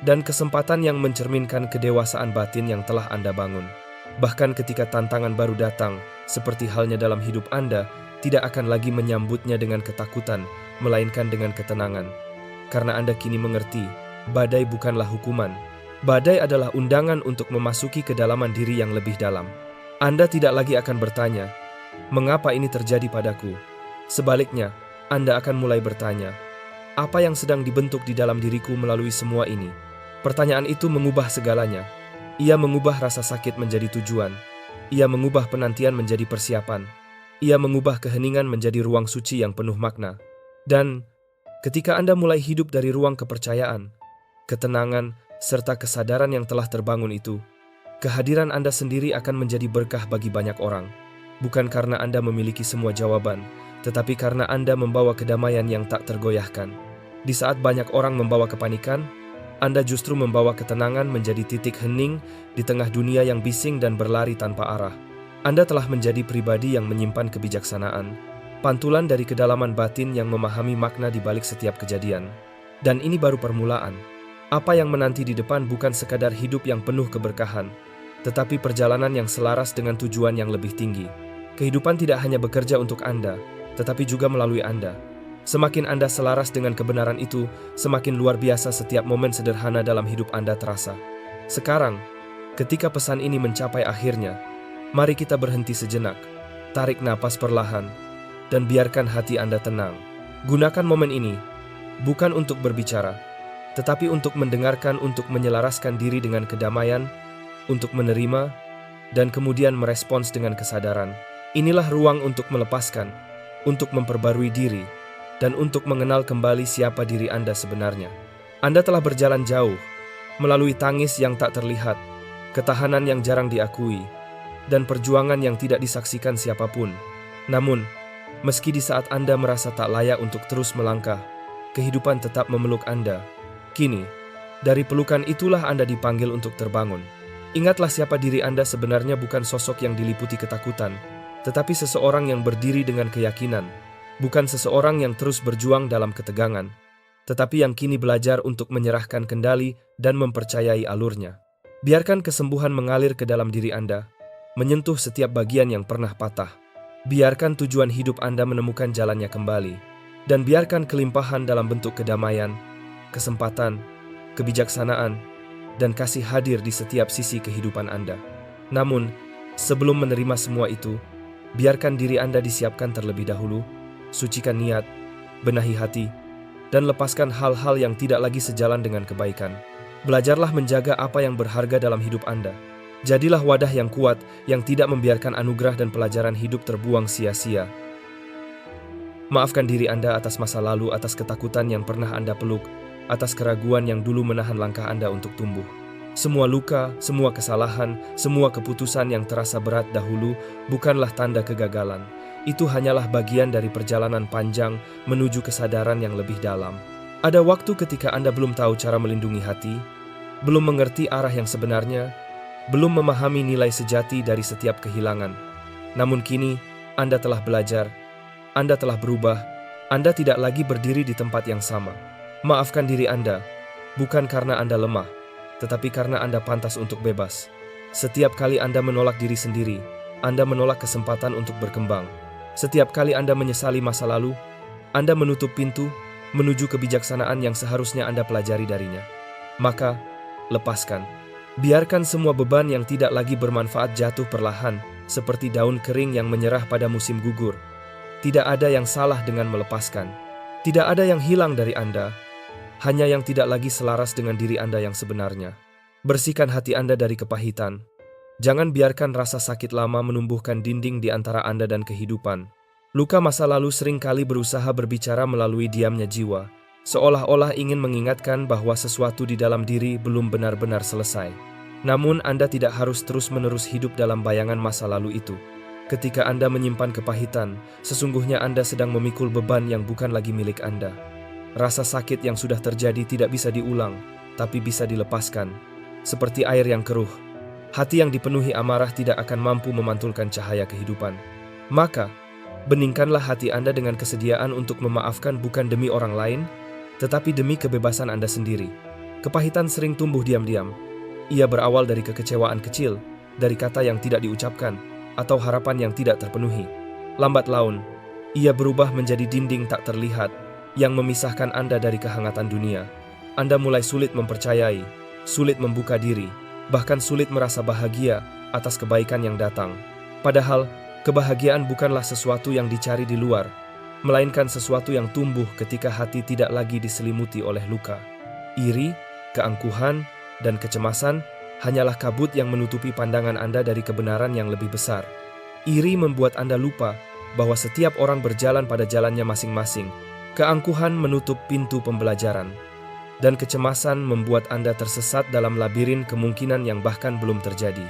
dan kesempatan yang mencerminkan kedewasaan batin yang telah Anda bangun. Bahkan ketika tantangan baru datang, seperti halnya dalam hidup Anda, tidak akan lagi menyambutnya dengan ketakutan, melainkan dengan ketenangan. Karena Anda kini mengerti, badai bukanlah hukuman. Badai adalah undangan untuk memasuki kedalaman diri yang lebih dalam. Anda tidak lagi akan bertanya, "Mengapa ini terjadi padaku?" Sebaliknya, Anda akan mulai bertanya, "Apa yang sedang dibentuk di dalam diriku melalui semua ini?" Pertanyaan itu mengubah segalanya. Ia mengubah rasa sakit menjadi tujuan. Ia mengubah penantian menjadi persiapan. Ia mengubah keheningan menjadi ruang suci yang penuh makna. Dan ketika Anda mulai hidup dari ruang kepercayaan, ketenangan, serta kesadaran yang telah terbangun itu, kehadiran Anda sendiri akan menjadi berkah bagi banyak orang. Bukan karena Anda memiliki semua jawaban, tetapi karena Anda membawa kedamaian yang tak tergoyahkan. Di saat banyak orang membawa kepanikan, Anda justru membawa ketenangan menjadi titik hening di tengah dunia yang bising dan berlari tanpa arah. Anda telah menjadi pribadi yang menyimpan kebijaksanaan, pantulan dari kedalaman batin yang memahami makna di balik setiap kejadian. Dan ini baru permulaan. Apa yang menanti di depan bukan sekadar hidup yang penuh keberkahan, tetapi perjalanan yang selaras dengan tujuan yang lebih tinggi. Kehidupan tidak hanya bekerja untuk Anda, tetapi juga melalui Anda. Semakin Anda selaras dengan kebenaran itu, semakin luar biasa setiap momen sederhana dalam hidup Anda terasa. Sekarang, ketika pesan ini mencapai akhirnya, mari kita berhenti sejenak, tarik napas perlahan, dan biarkan hati Anda tenang. Gunakan momen ini, bukan untuk berbicara, tetapi untuk mendengarkan, untuk menyelaraskan diri dengan kedamaian, untuk menerima, dan kemudian merespons dengan kesadaran. Inilah ruang untuk melepaskan, untuk memperbarui diri, dan untuk mengenal kembali siapa diri Anda sebenarnya. Anda telah berjalan jauh, melalui tangis yang tak terlihat, ketahanan yang jarang diakui, dan perjuangan yang tidak disaksikan siapapun. Namun, meski di saat Anda merasa tak layak untuk terus melangkah, kehidupan tetap memeluk Anda. Kini, dari pelukan itulah Anda dipanggil untuk terbangun. Ingatlah siapa diri Anda sebenarnya, bukan sosok yang diliputi ketakutan, tetapi seseorang yang berdiri dengan keyakinan, bukan seseorang yang terus berjuang dalam ketegangan, tetapi yang kini belajar untuk menyerahkan kendali dan mempercayai alurnya. Biarkan kesembuhan mengalir ke dalam diri Anda, menyentuh setiap bagian yang pernah patah. Biarkan tujuan hidup Anda menemukan jalannya kembali, dan biarkan kelimpahan dalam bentuk kedamaian, kesempatan, kebijaksanaan, dan kasih hadir di setiap sisi kehidupan Anda. Namun, sebelum menerima semua itu, biarkan diri Anda disiapkan terlebih dahulu, sucikan niat, benahi hati, dan lepaskan hal-hal yang tidak lagi sejalan dengan kebaikan. Belajarlah menjaga apa yang berharga dalam hidup Anda. Jadilah wadah yang kuat, yang tidak membiarkan anugerah dan pelajaran hidup terbuang sia-sia. Maafkan diri Anda atas masa lalu, atas ketakutan yang pernah Anda peluk, atas keraguan yang dulu menahan langkah Anda untuk tumbuh. Semua luka, semua kesalahan, semua keputusan yang terasa berat dahulu bukanlah tanda kegagalan. Itu hanyalah bagian dari perjalanan panjang menuju kesadaran yang lebih dalam. Ada waktu ketika Anda belum tahu cara melindungi hati, belum mengerti arah yang sebenarnya, belum memahami nilai sejati dari setiap kehilangan. Namun kini, Anda telah belajar, Anda telah berubah, Anda tidak lagi berdiri di tempat yang sama. Maafkan diri Anda, bukan karena Anda lemah, tetapi karena Anda pantas untuk bebas. Setiap kali Anda menolak diri sendiri, Anda menolak kesempatan untuk berkembang. Setiap kali Anda menyesali masa lalu, Anda menutup pintu menuju kebijaksanaan yang seharusnya Anda pelajari darinya. Maka, lepaskan. Biarkan semua beban yang tidak lagi bermanfaat jatuh perlahan, seperti daun kering yang menyerah pada musim gugur. Tidak ada yang salah dengan melepaskan. Tidak ada yang hilang dari Anda, hanya yang tidak lagi selaras dengan diri Anda yang sebenarnya. Bersihkan hati Anda dari kepahitan. Jangan biarkan rasa sakit lama menumbuhkan dinding di antara Anda dan kehidupan. Luka masa lalu seringkali berusaha berbicara melalui diamnya jiwa, seolah-olah ingin mengingatkan bahwa sesuatu di dalam diri belum benar-benar selesai. Namun Anda tidak harus terus-menerus hidup dalam bayangan masa lalu itu. Ketika Anda menyimpan kepahitan, sesungguhnya Anda sedang memikul beban yang bukan lagi milik Anda. Rasa sakit yang sudah terjadi tidak bisa diulang, tapi bisa dilepaskan. Seperti air yang keruh, hati yang dipenuhi amarah tidak akan mampu memantulkan cahaya kehidupan. Maka, beningkanlah hati Anda dengan kesediaan untuk memaafkan bukan demi orang lain, tetapi demi kebebasan Anda sendiri. Kepahitan sering tumbuh diam-diam. Ia berawal dari kekecewaan kecil, dari kata yang tidak diucapkan, atau harapan yang tidak terpenuhi. Lambat laun, ia berubah menjadi dinding tak terlihat, yang memisahkan Anda dari kehangatan dunia. Anda mulai sulit mempercayai, sulit membuka diri, bahkan sulit merasa bahagia atas kebaikan yang datang. Padahal, kebahagiaan bukanlah sesuatu yang dicari di luar, melainkan sesuatu yang tumbuh ketika hati tidak lagi diselimuti oleh luka. Iri, keangkuhan, dan kecemasan hanyalah kabut yang menutupi pandangan Anda dari kebenaran yang lebih besar. Iri membuat Anda lupa bahwa setiap orang berjalan pada jalannya masing-masing. Keangkuhan menutup pintu pembelajaran. Dan kecemasan membuat Anda tersesat dalam labirin kemungkinan yang bahkan belum terjadi.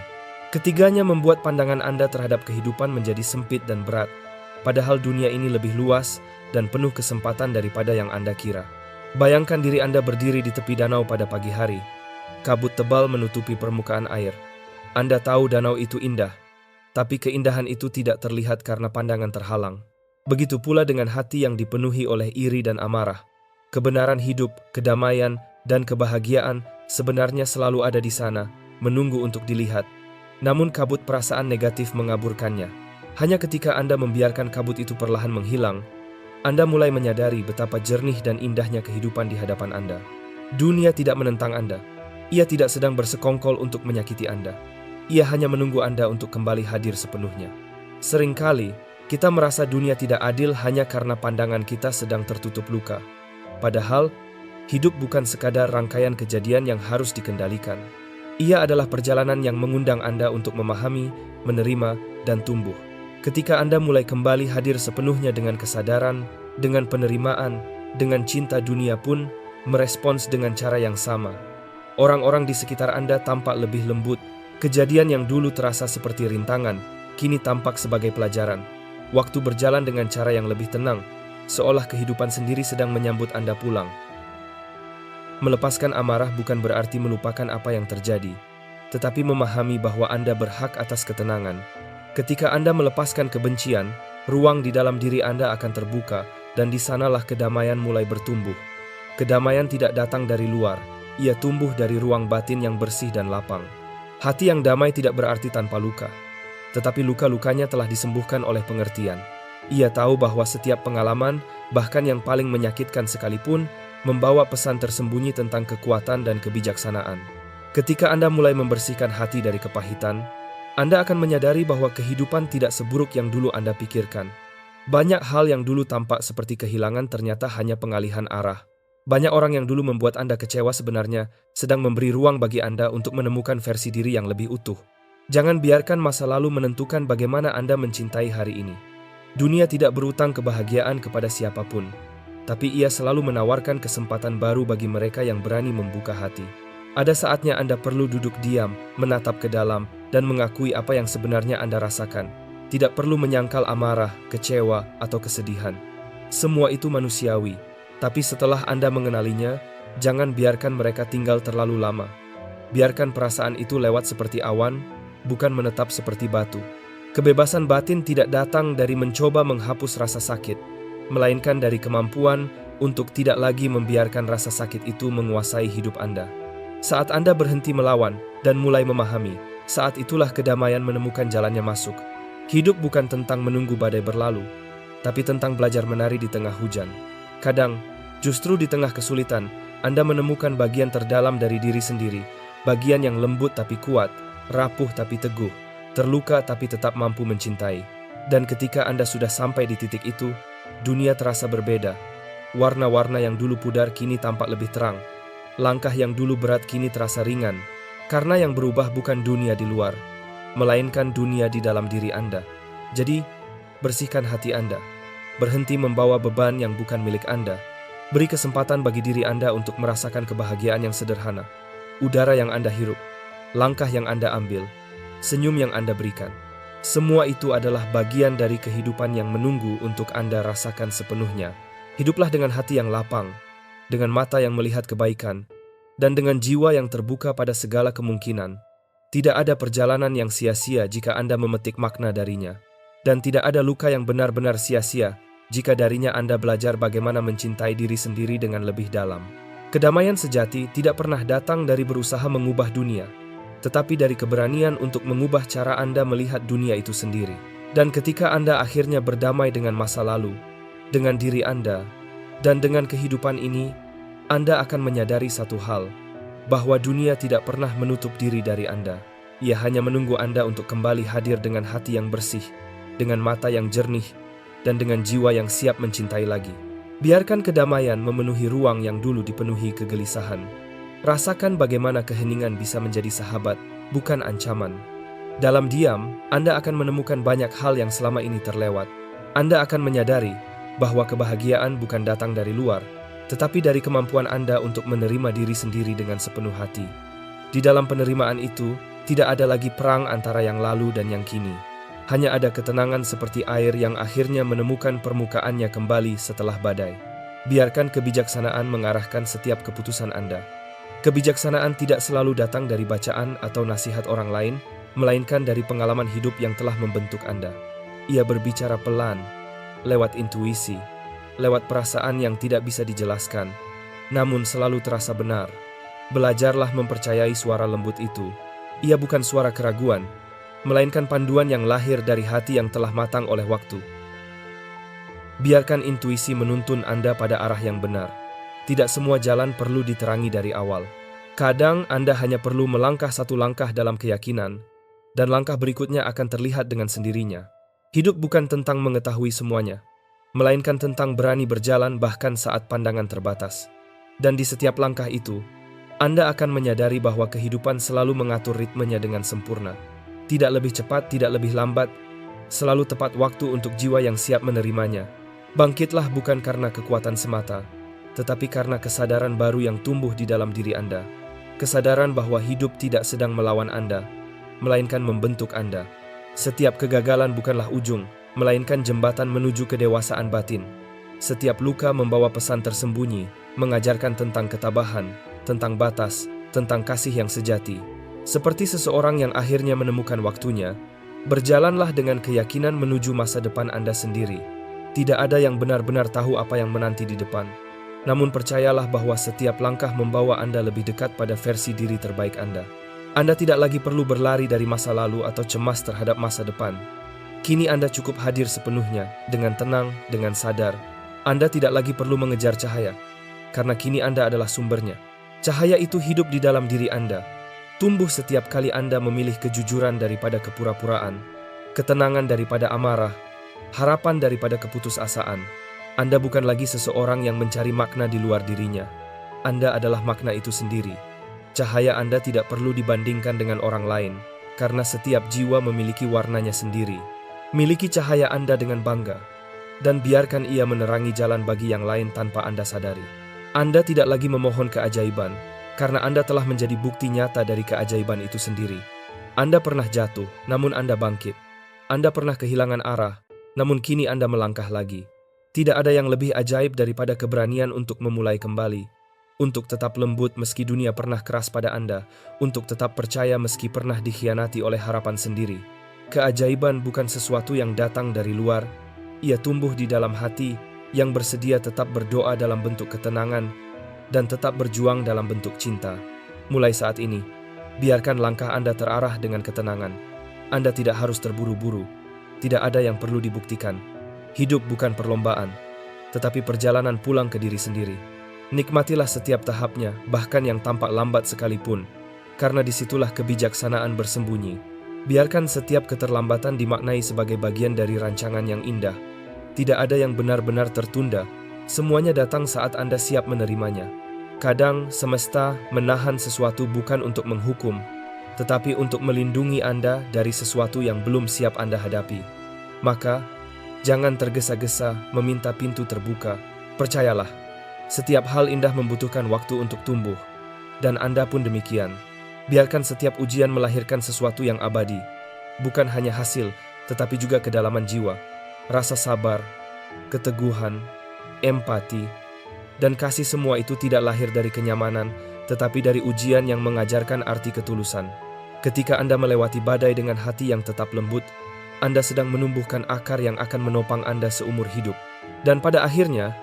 Ketiganya membuat pandangan Anda terhadap kehidupan menjadi sempit dan berat, padahal dunia ini lebih luas dan penuh kesempatan daripada yang Anda kira. Bayangkan diri Anda berdiri di tepi danau pada pagi hari. Kabut tebal menutupi permukaan air. Anda tahu danau itu indah, tapi keindahan itu tidak terlihat karena pandangan terhalang. Begitu pula dengan hati yang dipenuhi oleh iri dan amarah. Kebenaran hidup, kedamaian, dan kebahagiaan sebenarnya selalu ada di sana, menunggu untuk dilihat. Namun kabut perasaan negatif mengaburkannya. Hanya ketika Anda membiarkan kabut itu perlahan menghilang, Anda mulai menyadari betapa jernih dan indahnya kehidupan di hadapan Anda. Dunia tidak menentang Anda. Ia tidak sedang bersekongkol untuk menyakiti Anda. Ia hanya menunggu Anda untuk kembali hadir sepenuhnya. Seringkali, kita merasa dunia tidak adil hanya karena pandangan kita sedang tertutup luka. Padahal, hidup bukan sekadar rangkaian kejadian yang harus dikendalikan. Ia adalah perjalanan yang mengundang Anda untuk memahami, menerima, dan tumbuh. Ketika Anda mulai kembali hadir sepenuhnya dengan kesadaran, dengan penerimaan, dengan cinta, dunia pun merespons dengan cara yang sama. Orang-orang di sekitar Anda tampak lebih lembut. Kejadian yang dulu terasa seperti rintangan, kini tampak sebagai pelajaran. Waktu berjalan dengan cara yang lebih tenang, seolah kehidupan sendiri sedang menyambut Anda pulang. Melepaskan amarah bukan berarti melupakan apa yang terjadi, tetapi memahami bahwa Anda berhak atas ketenangan. Ketika Anda melepaskan kebencian, ruang di dalam diri Anda akan terbuka, dan di sanalah kedamaian mulai bertumbuh. Kedamaian tidak datang dari luar, ia tumbuh dari ruang batin yang bersih dan lapang. Hati yang damai tidak berarti tanpa luka, tetapi luka-lukanya telah disembuhkan oleh pengertian. Ia tahu bahwa setiap pengalaman, bahkan yang paling menyakitkan sekalipun, membawa pesan tersembunyi tentang kekuatan dan kebijaksanaan. Ketika Anda mulai membersihkan hati dari kepahitan, Anda akan menyadari bahwa kehidupan tidak seburuk yang dulu Anda pikirkan. Banyak hal yang dulu tampak seperti kehilangan ternyata hanya pengalihan arah. Banyak orang yang dulu membuat Anda kecewa sebenarnya sedang memberi ruang bagi Anda untuk menemukan versi diri yang lebih utuh. Jangan biarkan masa lalu menentukan bagaimana Anda mencintai hari ini. Dunia tidak berutang kebahagiaan kepada siapapun, tapi ia selalu menawarkan kesempatan baru bagi mereka yang berani membuka hati. Ada saatnya Anda perlu duduk diam, menatap ke dalam, dan mengakui apa yang sebenarnya Anda rasakan. Tidak perlu menyangkal amarah, kecewa, atau kesedihan. Semua itu manusiawi, tapi setelah Anda mengenalinya, jangan biarkan mereka tinggal terlalu lama. Biarkan perasaan itu lewat seperti awan, bukan menetap seperti batu. Kebebasan batin tidak datang dari mencoba menghapus rasa sakit, melainkan dari kemampuan untuk tidak lagi membiarkan rasa sakit itu menguasai hidup Anda. Saat Anda berhenti melawan dan mulai memahami, saat itulah kedamaian menemukan jalannya masuk. Hidup bukan tentang menunggu badai berlalu, tapi tentang belajar menari di tengah hujan. Kadang, justru di tengah kesulitan, Anda menemukan bagian terdalam dari diri sendiri, bagian yang lembut tapi kuat, rapuh tapi teguh, terluka tapi tetap mampu mencintai. Dan ketika Anda sudah sampai di titik itu, dunia terasa berbeda. Warna-warna yang dulu pudar kini tampak lebih terang. Langkah yang dulu berat kini terasa ringan, karena yang berubah bukan dunia di luar, melainkan dunia di dalam diri Anda. Jadi, bersihkan hati Anda. Berhenti membawa beban yang bukan milik Anda. Beri kesempatan bagi diri Anda untuk merasakan kebahagiaan yang sederhana. Udara yang Anda hirup, langkah yang Anda ambil, senyum yang Anda berikan. Semua itu adalah bagian dari kehidupan yang menunggu untuk Anda rasakan sepenuhnya. Hiduplah dengan hati yang lapang, dengan mata yang melihat kebaikan, dan dengan jiwa yang terbuka pada segala kemungkinan. Tidak ada perjalanan yang sia-sia jika Anda memetik makna darinya. Dan tidak ada luka yang benar-benar sia-sia jika darinya Anda belajar bagaimana mencintai diri sendiri dengan lebih dalam. Kedamaian sejati tidak pernah datang dari berusaha mengubah dunia, tetapi dari keberanian untuk mengubah cara Anda melihat dunia itu sendiri. Dan ketika Anda akhirnya berdamai dengan masa lalu, dengan diri Anda, dan dengan kehidupan ini, Anda akan menyadari satu hal, bahwa dunia tidak pernah menutup diri dari Anda. Ia hanya menunggu Anda untuk kembali hadir dengan hati yang bersih, dengan mata yang jernih, dan dengan jiwa yang siap mencintai lagi. Biarkan kedamaian memenuhi ruang yang dulu dipenuhi kegelisahan. Rasakan bagaimana keheningan bisa menjadi sahabat, bukan ancaman. Dalam diam, Anda akan menemukan banyak hal yang selama ini terlewat. Anda akan menyadari bahwa kebahagiaan bukan datang dari luar, tetapi dari kemampuan Anda untuk menerima diri sendiri dengan sepenuh hati. Di dalam penerimaan itu, tidak ada lagi perang antara yang lalu dan yang kini. Hanya ada ketenangan seperti air yang akhirnya menemukan permukaannya kembali setelah badai. Biarkan kebijaksanaan mengarahkan setiap keputusan Anda. Kebijaksanaan tidak selalu datang dari bacaan atau nasihat orang lain, melainkan dari pengalaman hidup yang telah membentuk Anda. Ia berbicara pelan, lewat intuisi, lewat perasaan yang tidak bisa dijelaskan, namun selalu terasa benar. Belajarlah mempercayai suara lembut itu. Ia bukan suara keraguan, melainkan panduan yang lahir dari hati yang telah matang oleh waktu. Biarkan intuisi menuntun Anda pada arah yang benar. Tidak semua jalan perlu diterangi dari awal. Kadang Anda hanya perlu melangkah satu langkah dalam keyakinan, dan langkah berikutnya akan terlihat dengan sendirinya. Hidup bukan tentang mengetahui semuanya, melainkan tentang berani berjalan bahkan saat pandangan terbatas. Dan di setiap langkah itu, Anda akan menyadari bahwa kehidupan selalu mengatur ritmenya dengan sempurna. Tidak lebih cepat, tidak lebih lambat, selalu tepat waktu untuk jiwa yang siap menerimanya. Bangkitlah bukan karena kekuatan semata, tetapi karena kesadaran baru yang tumbuh di dalam diri Anda. Kesadaran bahwa hidup tidak sedang melawan Anda, melainkan membentuk Anda. Setiap kegagalan bukanlah ujung, melainkan jembatan menuju kedewasaan batin. Setiap luka membawa pesan tersembunyi, mengajarkan tentang ketabahan, tentang batas, tentang kasih yang sejati. Seperti seseorang yang akhirnya menemukan waktunya, berjalanlah dengan keyakinan menuju masa depan Anda sendiri. Tidak ada yang benar-benar tahu apa yang menanti di depan. Namun percayalah bahwa setiap langkah membawa Anda lebih dekat pada versi diri terbaik Anda. Anda tidak lagi perlu berlari dari masa lalu atau cemas terhadap masa depan. Kini Anda cukup hadir sepenuhnya, dengan tenang, dengan sadar. Anda tidak lagi perlu mengejar cahaya, karena kini Anda adalah sumbernya. Cahaya itu hidup di dalam diri Anda, tumbuh setiap kali Anda memilih kejujuran daripada kepura-puraan, ketenangan daripada amarah, harapan daripada keputusasaan. Anda bukan lagi seseorang yang mencari makna di luar dirinya. Anda adalah makna itu sendiri. Cahaya Anda tidak perlu dibandingkan dengan orang lain, karena setiap jiwa memiliki warnanya sendiri. Miliki cahaya Anda dengan bangga, dan biarkan ia menerangi jalan bagi yang lain tanpa Anda sadari. Anda tidak lagi memohon keajaiban, karena Anda telah menjadi bukti nyata dari keajaiban itu sendiri. Anda pernah jatuh, namun Anda bangkit. Anda pernah kehilangan arah, namun kini Anda melangkah lagi. Tidak ada yang lebih ajaib daripada keberanian untuk memulai kembali, untuk tetap lembut meski dunia pernah keras pada Anda, untuk tetap percaya meski pernah dikhianati oleh harapan sendiri. Keajaiban bukan sesuatu yang datang dari luar, ia tumbuh di dalam hati yang bersedia tetap berdoa dalam bentuk ketenangan dan tetap berjuang dalam bentuk cinta. Mulai saat ini, biarkan langkah Anda terarah dengan ketenangan. Anda tidak harus terburu-buru, tidak ada yang perlu dibuktikan. Hidup bukan perlombaan, tetapi perjalanan pulang ke diri sendiri. Nikmatilah setiap tahapnya, bahkan yang tampak lambat sekalipun, karena disitulah kebijaksanaan bersembunyi. Biarkan setiap keterlambatan dimaknai sebagai bagian dari rancangan yang indah. Tidak ada yang benar-benar tertunda, semuanya datang saat Anda siap menerimanya. Kadang semesta menahan sesuatu bukan untuk menghukum, tetapi untuk melindungi Anda dari sesuatu yang belum siap Anda hadapi. Maka, jangan tergesa-gesa meminta pintu terbuka. Percayalah, setiap hal indah membutuhkan waktu untuk tumbuh, dan Anda pun demikian. Biarkan setiap ujian melahirkan sesuatu yang abadi, bukan hanya hasil, tetapi juga kedalaman jiwa, rasa sabar, keteguhan, empati, dan kasih. Semua itu tidak lahir dari kenyamanan, tetapi dari ujian yang mengajarkan arti ketulusan. Ketika Anda melewati badai dengan hati yang tetap lembut, Anda sedang menumbuhkan akar yang akan menopang Anda seumur hidup. Dan pada akhirnya,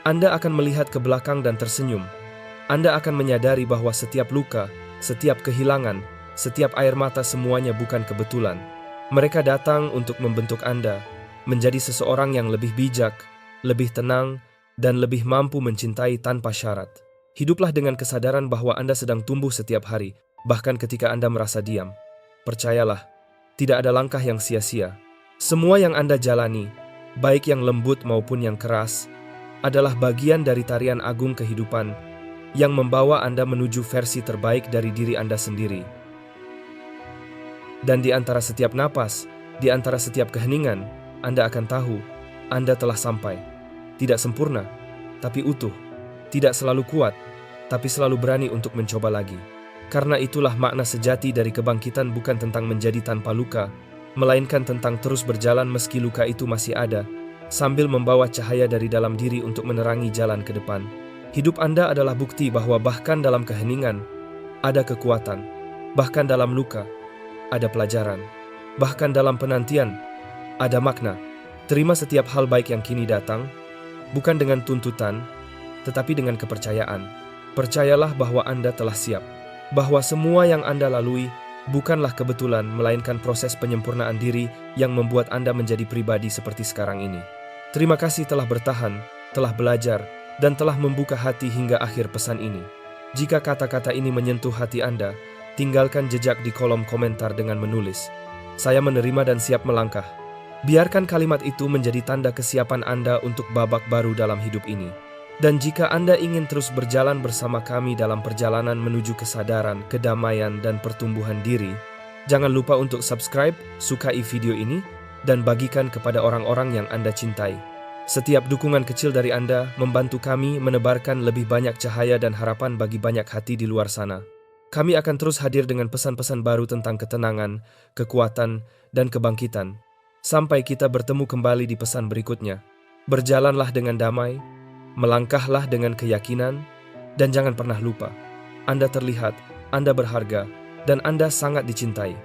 Anda akan melihat ke belakang dan tersenyum. Anda akan menyadari bahwa setiap luka, setiap kehilangan, setiap air mata semuanya bukan kebetulan. Mereka datang untuk membentuk Anda menjadi seseorang yang lebih bijak, lebih tenang, dan lebih mampu mencintai tanpa syarat. Hiduplah dengan kesadaran bahwa Anda sedang tumbuh setiap hari, bahkan ketika Anda merasa diam. Percayalah, tidak ada langkah yang sia-sia. Semua yang Anda jalani, baik yang lembut maupun yang keras, adalah bagian dari tarian agung kehidupan yang membawa Anda menuju versi terbaik dari diri Anda sendiri. Dan di antara setiap napas, di antara setiap keheningan, Anda akan tahu, Anda telah sampai. Tidak sempurna, tapi utuh. Tidak selalu kuat, tapi selalu berani untuk mencoba lagi. Karena itulah makna sejati dari kebangkitan bukan tentang menjadi tanpa luka, melainkan tentang terus berjalan meski luka itu masih ada, sambil membawa cahaya dari dalam diri untuk menerangi jalan ke depan. Hidup Anda adalah bukti bahwa bahkan dalam keheningan, ada kekuatan. Bahkan dalam luka, ada pelajaran. Bahkan dalam penantian, ada makna. Terima setiap hal baik yang kini datang, bukan dengan tuntutan, tetapi dengan kepercayaan. Percayalah bahwa Anda telah siap, bahwa semua yang Anda lalui bukanlah kebetulan, melainkan proses penyempurnaan diri yang membuat Anda menjadi pribadi seperti sekarang ini. Terima kasih telah bertahan, telah belajar, dan telah membuka hati hingga akhir pesan ini. Jika kata-kata ini menyentuh hati Anda, tinggalkan jejak di kolom komentar dengan menulis, "Saya menerima dan siap melangkah." Biarkan kalimat itu menjadi tanda kesiapan Anda untuk babak baru dalam hidup ini. Dan jika Anda ingin terus berjalan bersama kami dalam perjalanan menuju kesadaran, kedamaian, dan pertumbuhan diri, jangan lupa untuk subscribe, sukai video ini, dan bagikan kepada orang-orang yang Anda cintai. Setiap dukungan kecil dari Anda membantu kami menebarkan lebih banyak cahaya dan harapan bagi banyak hati di luar sana. Kami akan terus hadir dengan pesan-pesan baru tentang ketenangan, kekuatan, dan kebangkitan. Sampai kita bertemu kembali di pesan berikutnya. Berjalanlah dengan damai, melangkahlah dengan keyakinan, dan jangan pernah lupa, Anda terlihat, Anda berharga, dan Anda sangat dicintai.